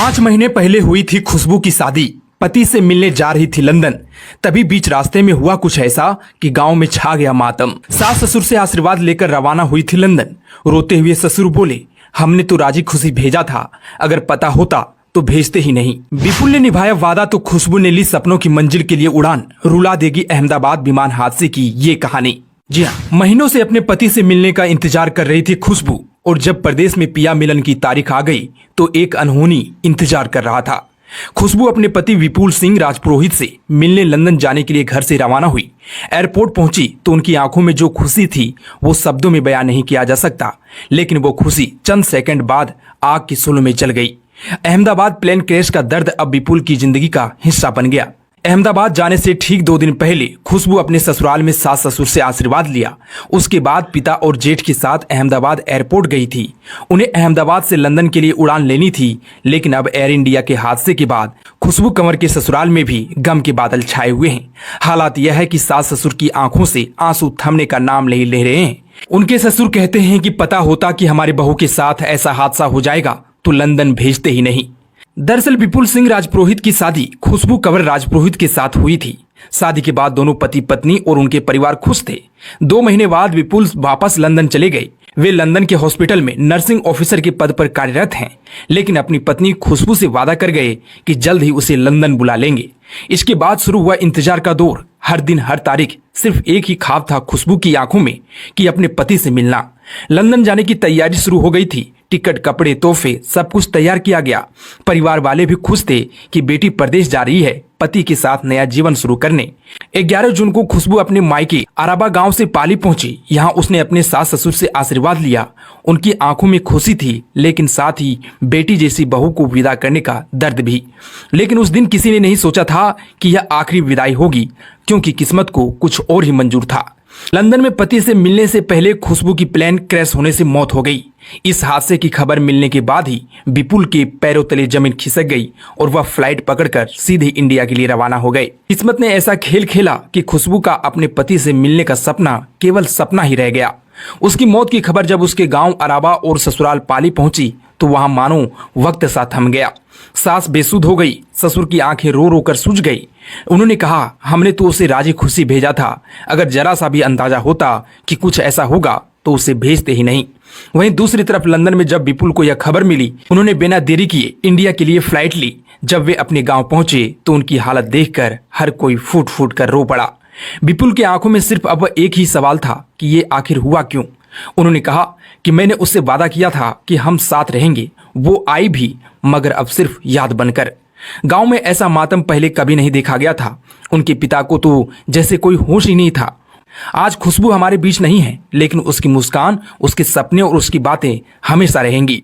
5 महीने पहले हुई थी खुशबू की शादी। पति से मिलने जा रही थी लंदन। तभी बीच रास्ते में हुआ कुछ ऐसा कि गांव में छा गया मातम। सास ससुर से आशीर्वाद लेकर रवाना हुई थी लंदन। रोते हुए ससुर बोले, हमने तो राजी खुशी भेजा था, अगर पता होता तो भेजते ही नहीं। विपुल ने निभाया वादा तो खुशबू ने ली सपनों की मंजिल के लिए उड़ान। रुला देगी अहमदाबाद विमान हादसे की ये कहानी। जी हाँ, महीनों से अपने पति से मिलने का इंतजार कर रही थी खुशबू, और जब प्रदेश में पिया मिलन की तारीख आ गई तो एक अनहोनी इंतजार कर रहा था। खुशबू अपने पति विपुल सिंह राजपुरोहित से मिलने लंदन जाने के लिए घर से रवाना हुई। एयरपोर्ट पहुंची तो उनकी आंखों में जो खुशी थी वो शब्दों में बयान नहीं किया जा सकता, लेकिन वो खुशी चंद सेकंड बाद आग की सुलह में जल गई। अहमदाबाद प्लेन क्रैश का दर्द अब विपुल की जिंदगी का हिस्सा बन गया। अहमदाबाद जाने से ठीक 2 दिन पहले खुशबू अपने ससुराल में सास ससुर से आशीर्वाद लिया। उसके बाद पिता और जेठ के साथ अहमदाबाद एयरपोर्ट गई थी। उन्हें अहमदाबाद से लंदन के लिए उड़ान लेनी थी, लेकिन अब एयर इंडिया के हादसे के बाद खुशबू कंवर के ससुराल में भी गम के बादल छाए हुए हैं। हालात यह है कि सास ससुर की आंखों से आंसू थमने का नाम नहीं ले रहे हैं। उनके ससुर कहते हैं कि पता होता कि हमारे बहू के साथ ऐसा हादसा हो जाएगा तो लंदन भेजते ही नहीं। दरअसल विपुल सिंह राजपुरोहित की शादी खुशबू कंवर राजपुरोहित के साथ हुई थी। शादी के बाद दोनों पति पत्नी और उनके परिवार खुश थे। 2 महीने बाद विपुल वापस लंदन चले गए। वे लंदन के हॉस्पिटल में नर्सिंग ऑफिसर के पद पर कार्यरत हैं, लेकिन अपनी पत्नी खुशबू से वादा कर गए कि जल्द ही उसे लंदन बुला लेंगे। इसके बाद शुरू हुआ इंतजार का दौर। हर दिन हर तारीख सिर्फ एक ही ख्वाब था खुशबू की आंखों में कि अपने पति से मिलना। लंदन जाने की तैयारी शुरू हो गई थी। टिकट, कपड़े, तोहफे सब कुछ तैयार किया गया। परिवार वाले भी खुश थे कि बेटी प्रदेश जा रही है पति के साथ नया जीवन शुरू करने। 11 जून को खुशबू अपने मायके अराबा गांव से पाली पहुंची। यहाँ उसने अपने सास ससुर से आशीर्वाद लिया। उनकी आंखों में खुशी थी, लेकिन साथ ही बेटी जैसी बहू को विदा करने का दर्द भी। लेकिन उस दिन किसी ने नहीं सोचा था कि यह आखिरी विदाई होगी, क्योंकि किस्मत को कुछ और ही मंजूर था। लंदन में पति से मिलने से पहले खुशबू की प्लेन क्रैश होने से मौत हो गई। इस हादसे की खबर मिलने के बाद ही विपुल के पैरों तले जमीन खिसक गई और वह फ्लाइट पकड़कर सीधे इंडिया के लिए रवाना हो गए। किस्मत ने ऐसा खेल खेला कि खुशबू का अपने पति से मिलने का सपना केवल सपना ही रह गया। उसकी मौत की खबर जब उसके गांव अराबा और ससुराल पाली पहुंची तो वहां मानो वक्त सा थम गया। सास बेसुध हो गई, ससुर की आंखें रो रो कर सूज गई। उन्होंने कहा, हमने तो उसे राजी खुशी भेजा था, अगर जरा सा भी अंदाजा होता कि कुछ ऐसा होगा तो उसे भेजते ही नहीं। वहीं दूसरी तरफ लंदन में जब विपुल को यह खबर मिली, उन्होंने बिना देरी किए इंडिया के लिए फ्लाइट ली। जब वे अपने गांव पहुंचे तो उनकी हालत देखकर हर कोई फूट फूट कर रो पड़ा। विपुल की आंखों में सिर्फ अब एक ही सवाल था कि ये आखिर हुआ क्यों। उन्होंने कहा कि मैंने उससे वादा किया था कि हम साथ रहेंगे, वो आई भी, मगर अब सिर्फ याद बनकर। गांव में ऐसा मातम पहले कभी नहीं देखा गया था। उनके पिता को तो जैसे कोई होश ही नहीं था। आज खुशबू हमारे बीच नहीं है, लेकिन उसकी मुस्कान, उसके सपने और उसकी बातें हमेशा रहेंगी।